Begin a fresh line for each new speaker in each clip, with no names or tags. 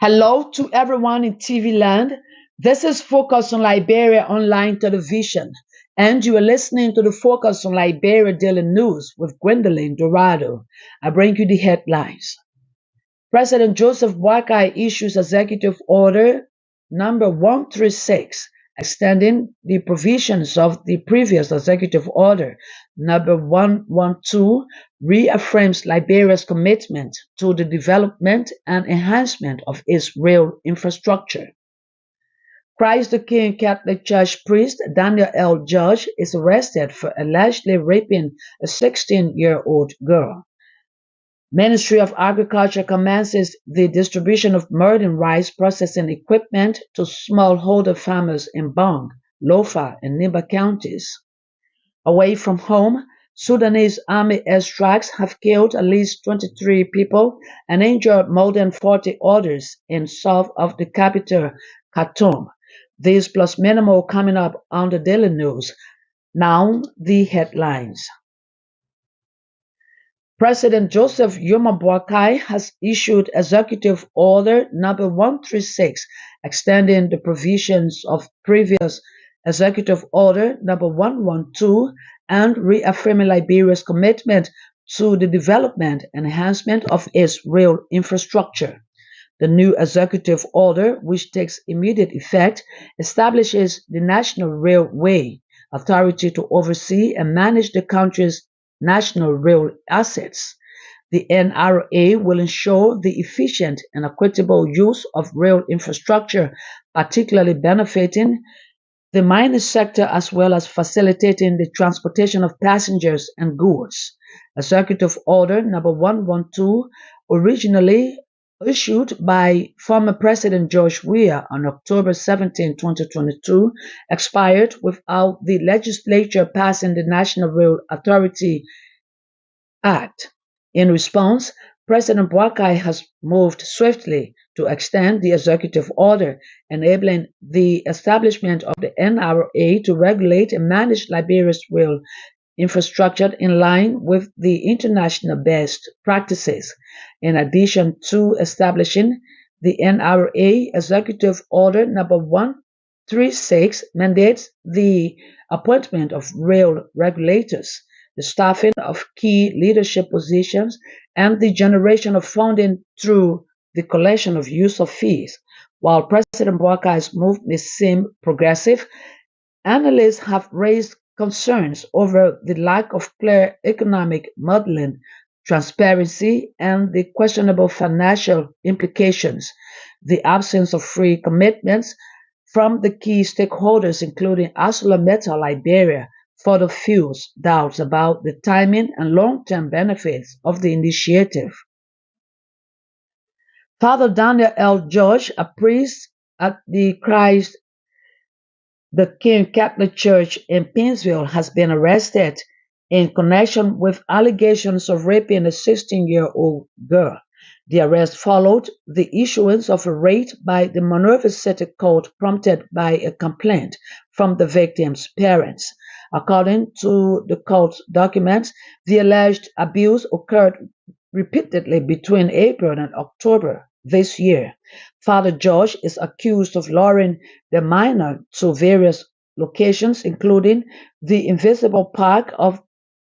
Hello to everyone in TV land. This is Focus on Liberia Online Television, and you are listening to the Focus on Liberia Daily News with Gwendolyn Dorado. I bring you the headlines. President Joseph Boakai issues Executive Order number 136, extending the provisions of the previous Executive Order number 112, reaffirms Liberia's commitment to the development and enhancement of its rail infrastructure. Christ the King Catholic Church priest Daniel L. Judge is arrested for allegedly raping a 16-year-old girl. Ministry of Agriculture commences the distribution of modern rice processing equipment to smallholder farmers in Bong, Lofa, and Nimba counties. Away from home, Sudanese army airstrikes have killed at least 23 people and injured more than 40 others in south of the capital, Khartoum. These plus many more coming up on the Daily News. Now, the headlines. President Joseph Yoma Boakai has issued Executive Order number 136, extending the provisions of previous Executive Order number 112 and reaffirming Liberia's commitment to the development and enhancement of its rail infrastructure. The new executive order, which takes immediate effect, establishes the National Railway Authority to oversee and manage the country's national rail assets. The NRA will ensure the efficient and equitable use of rail infrastructure, particularly benefiting the mining sector as well as facilitating the transportation of passengers and goods. Executive Order number 112, originally issued by former President George Weah on October 17, 2022, expired without the legislature passing the National Rail Authority Act. In response, President Boakai has moved swiftly to extend the executive order, enabling the establishment of the NRA to regulate and manage Liberia's rail infrastructure in line with the international best practices. In addition to establishing the NRA, Executive Order number 136 mandates the appointment of rail regulators, the staffing of key leadership positions, and the generation of funding through the collection of use of fees. While President Boakai's move may seem progressive, analysts have raised concerns over the lack of clear economic modeling, transparency, and the questionable financial implications. The absence of free commitments from the key stakeholders, including ArcelorMittal Liberia, further fuels doubts about the timing and long-term benefits of the initiative. Father Daniel L. George, a priest at the Christ the King Catholic Church in Pinsville, has been arrested in connection with allegations of raping a 16-year-old girl. The arrest followed the issuance of a writ by the Monrovia City Court prompted by a complaint from the victim's parents. According to the court documents, the alleged abuse occurred repeatedly between April and October this year. Father George is accused of luring the minor to various locations, including the Invisible Park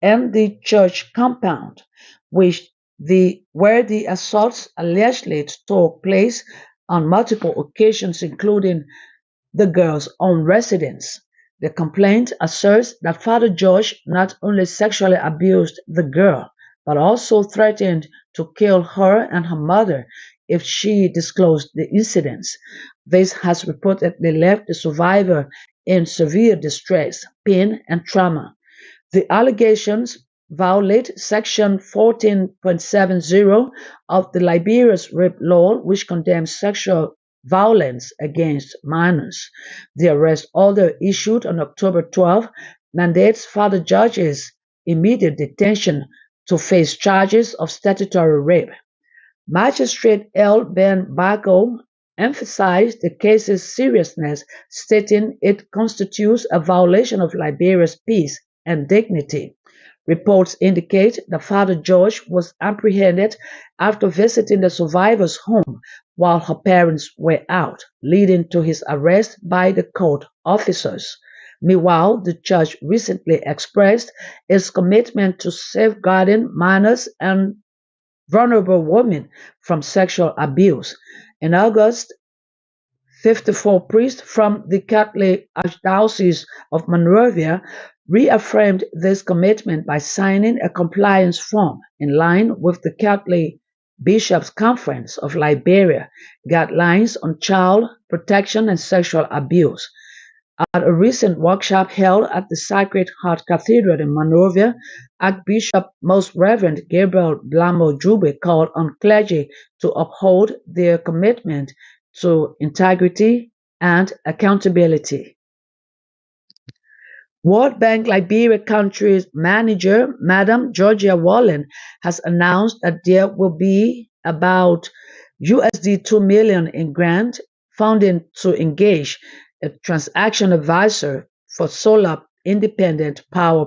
and the church compound, where the assaults allegedly took place on multiple occasions, including the girl's own residence. The complaint asserts that Father George not only sexually abused the girl, but also threatened to kill her and her mother if she disclosed the incidents. This has reportedly left the survivor in severe distress, pain, and trauma. The allegations violate Section 14.70 of the Liberia's rape law, which condemns sexual violence against minors. The arrest order issued on October 12 mandates Father George's immediate detention to face charges of statutory rape. Magistrate L. Ben Bago emphasized the case's seriousness, stating it constitutes a violation of Liberia's peace and dignity. Reports indicate that Father George was apprehended after visiting the survivor's home while her parents were out, leading to his arrest by the court officers. Meanwhile, the church recently expressed its commitment to safeguarding minors and vulnerable women from sexual abuse. In August, 54 priests from the Catholic Archdiocese of Monrovia reaffirmed this commitment by signing a compliance form in line with the Catholic Bishops' Conference of Liberia guidelines on child protection and sexual abuse. At a recent workshop held at the Sacred Heart Cathedral in Monrovia, Archbishop Most Reverend Gabriel Blamo Jube called on clergy to uphold their commitment to integrity and accountability. World Bank Liberia country's manager, Madam Georgia Wallen, has announced that there will be about USD 2 million in grant funding to engage a transaction advisor for solar independent power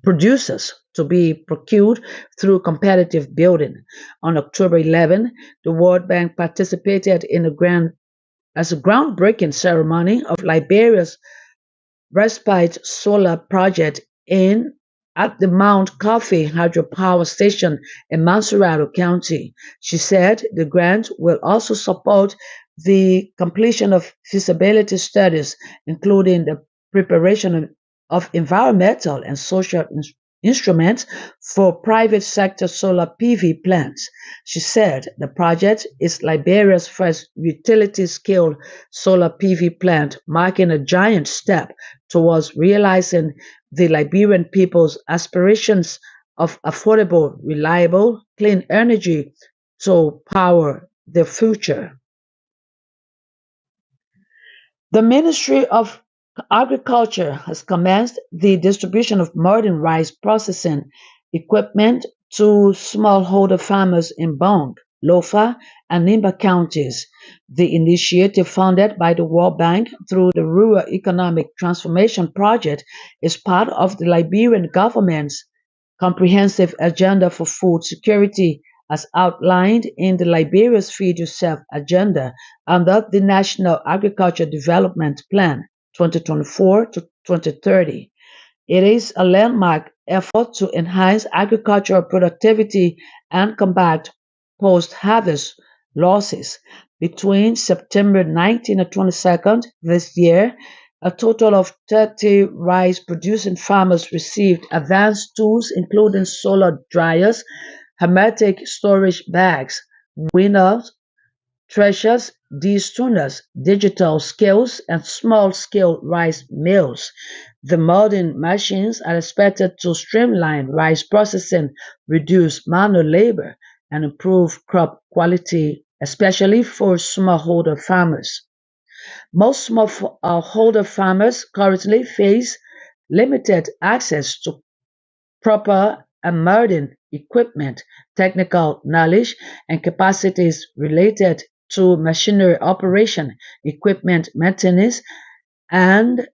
producers to be procured through competitive bidding. On October 11, the World Bank participated in as a groundbreaking ceremony of Liberia's Respite Solar Project in at the Mount Coffee hydropower station in Mansurado County. She said the grant will also support the completion of feasibility studies, including the preparation of environmental and social instruments for private sector solar PV plants. She said the project is Liberia's first utility scale solar PV plant, marking a giant step towards realizing the Liberian people's aspirations of affordable, reliable, clean energy to power their future. The Ministry of Agriculture has commenced the distribution of modern rice processing equipment to smallholder farmers in Bong, Lofa, and Nimba counties. The initiative, funded by the World Bank through the Rural Economic Transformation Project, is part of the Liberian government's comprehensive agenda for food security as outlined in the Liberia's Feed Yourself agenda under the National Agriculture Development Plan 2024 to 2030. It is a landmark effort to enhance agricultural productivity and combat post-harvest losses. Between September 19 and 22nd this year, a total of 30 rice producing farmers received advanced tools including solar dryers, hermetic storage bags, winners, threshers, de-stoners, digital scales, and small-scale rice mills. The modern machines are expected to streamline rice processing, reduce manual labor, and improve crop quality, especially for smallholder farmers. Most smallholder farmers currently face limited access to proper and modern equipment, technical knowledge, and capacities related to machinery operation, equipment maintenance, and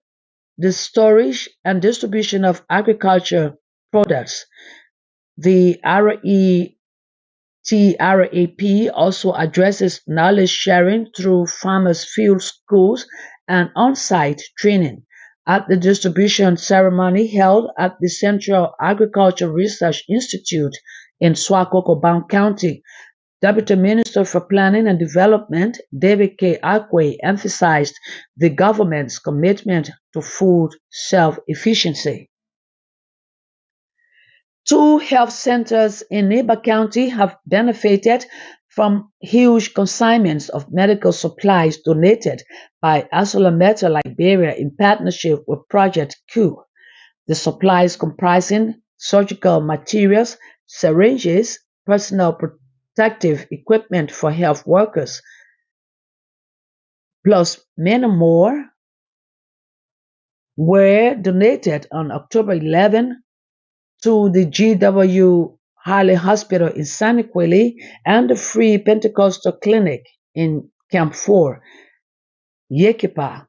the storage and distribution of agriculture products. The RETRAP also addresses knowledge sharing through farmers' field schools and on-site training. At the distribution ceremony held at the Central Agriculture Research Institute in Swakoko County, Deputy Minister for Planning and Development, David K. Akwe, emphasized the government's commitment to food self-efficiency. Two health centers in Niba County have benefited from huge consignments of medical supplies donated by Asolameta Liberia in partnership with Project Q. The supplies comprising surgical materials, syringes, personal protective equipment for health workers, plus many more were donated on October 11 to the GW Harley Hospital in Saniquili and the Free Pentecostal Clinic in Camp 4, Yekipa,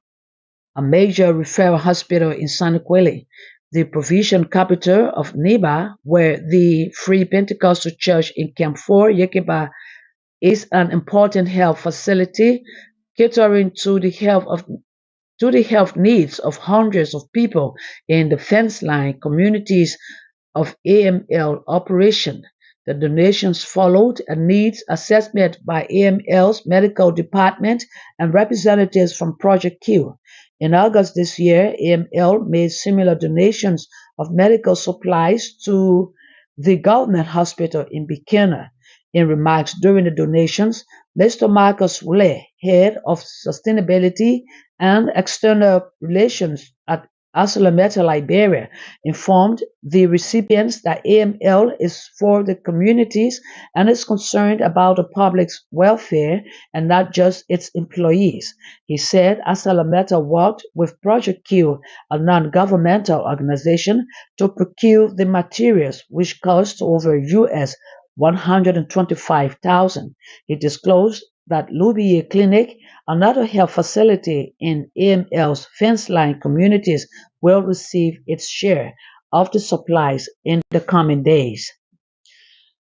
a major referral hospital in Saniquili. the provision capital of Neba, where the Free Pentecostal Church in Camp 4, Yekeba, is an important health facility catering to the health needs of hundreds of people in the fence line communities of AML operation. The donations followed a needs assessment by AML's medical department and representatives from Project Q. In August this year, AML made similar donations of medical supplies to the government hospital in Bikina. In remarks during the donations, Mr. Marcus Wule, head of sustainability and external relations at Asalameta, Liberia, informed the recipients that AML is for the communities and is concerned about the public's welfare and not just its employees. He said Asalameta worked with Project Q, a non-governmental organization, to procure the materials which cost over US 125,000. He disclosed that Lubiye Clinic, another health facility in AML's fence line communities, will receive its share of the supplies in the coming days.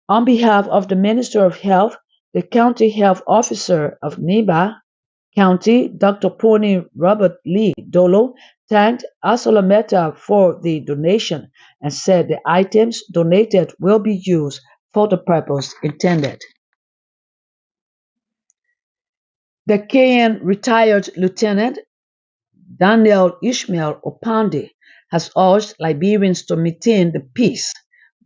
On behalf of the Minister of Health, the County Health Officer of Niba County, Dr. Pony Robert Lee Dolo, thanked Asolometa for the donation and said the items donated will be used for the purpose intended. The KN retired Lieutenant Daniel Ishmael Opande has urged Liberians to maintain the peace.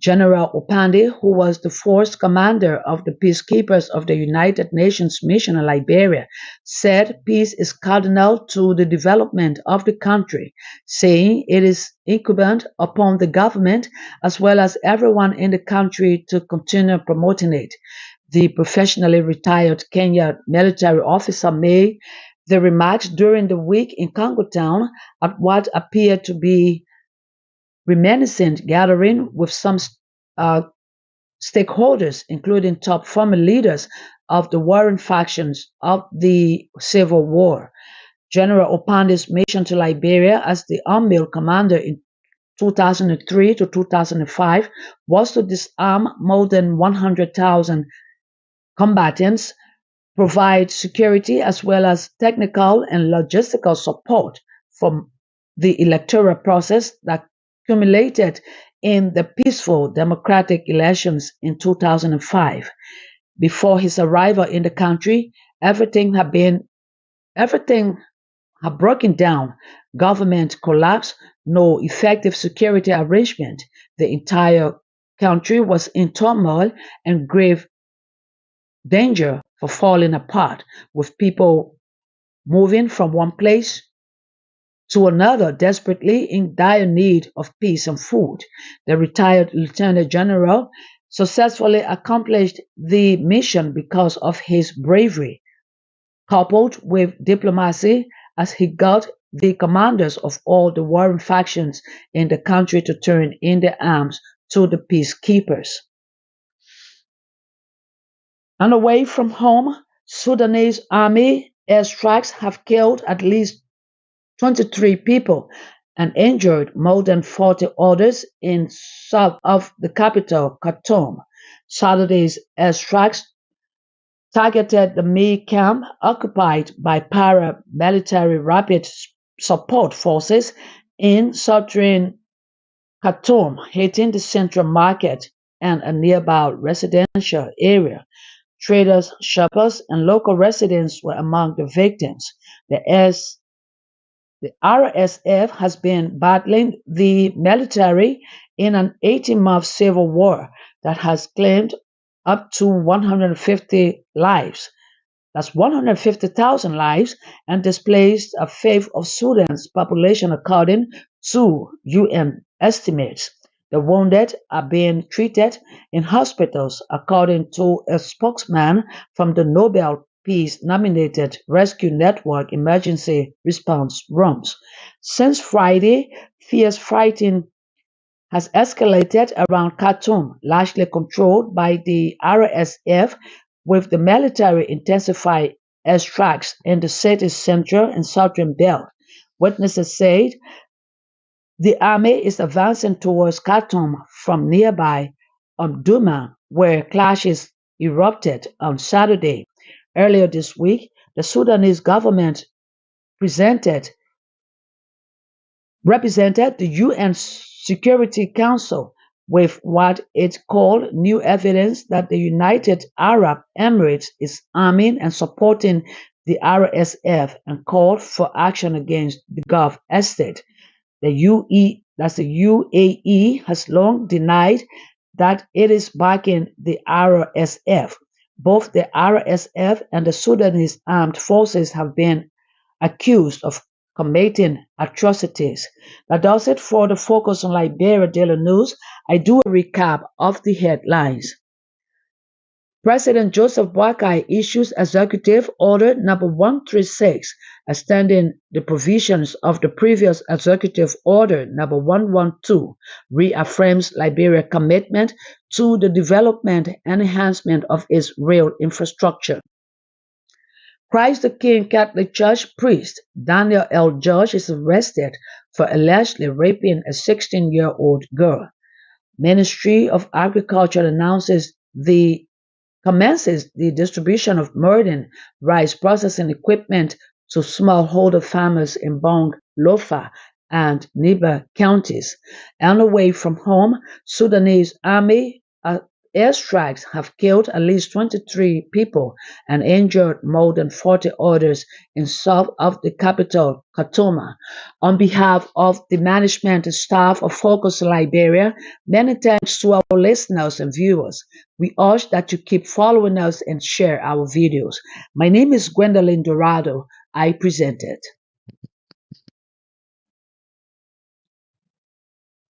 General Opande, who was the force commander of the peacekeepers of the United Nations mission in Liberia, said peace is cardinal to the development of the country, saying it is incumbent upon the government as well as everyone in the country to continue promoting it. The professionally retired Kenyan military officer made the remarks during the week in Congo Town at what appeared to be reminiscent gathering with some uh, stakeholders, including top former leaders of the warring factions of the Civil War. General Opande's mission to Liberia as the Army commander in 2003 to 2005 was to disarm more than 100,000 combatants, provide security as well as technical and logistical support for the electoral process that culminated in the peaceful democratic elections in 2005. Before his arrival in the country, everything had broken down. Government collapse, no effective security arrangement. The entire country was in turmoil and grave danger for falling apart, with people moving from one place to another desperately in dire need of peace and food. The retired Lieutenant General successfully accomplished the mission because of his bravery, coupled with diplomacy, as he got the commanders of all the warring factions in the country to turn in their arms to the peacekeepers. And away from home, Sudanese army airstrikes have killed at least 23 people and injured more than 40 others in south of the capital, Khartoum. Saturday's airstrikes targeted the May camp occupied by paramilitary rapid support forces in southern Khartoum, hitting the central market and a nearby residential area. Traders, shoppers, and local residents were among the victims. The The RSF has been battling the military in an 18-month civil war that has claimed up to 150 lives. That's 150,000 lives and displaced a fifth of Sudan's population, according to UN estimates. The wounded are being treated in hospitals, according to a spokesman from the Nobel Peace nominated Rescue Network emergency response rooms. Since Friday, fierce fighting has escalated around Khartoum, largely controlled by the RSF, with the military intensifying airstrikes in the city's central and southern belt. Witnesses said The army is advancing towards Khartoum from nearby Omdurman, where clashes erupted on Saturday. Earlier this week, the Sudanese government presented represented the UN Security Council with what it called new evidence that the United Arab Emirates is arming and supporting the RSF and called for action against the Gulf estate. That's the UAE has long denied that it is backing the RSF. Both the RSF and the Sudanese armed forces have been accused of committing atrocities. That does it for the Focus on Liberia Daily News. I do a recap of the headlines. President Joseph Boakai issues Executive Order Number 136, extending the provisions of the previous Executive Order Number 112, reaffirms Liberia's commitment to the development and enhancement of its rail infrastructure. Christ the King Catholic Church priest Daniel L. George is arrested for allegedly raping a 16-year-old girl. Ministry of Agriculture announces the commences the distribution of modern rice processing equipment to smallholder farmers in Bong, Lofa, and Niba counties. And away from home, Sudanese army airstrikes have killed at least 23 people and injured more than 40 others in south of the capital, Khartoum. On behalf of the management and staff of Focus Liberia, many thanks to our listeners and viewers. We urge that you keep following us and share our videos. My name is Gwendolyn Dorado. I present it.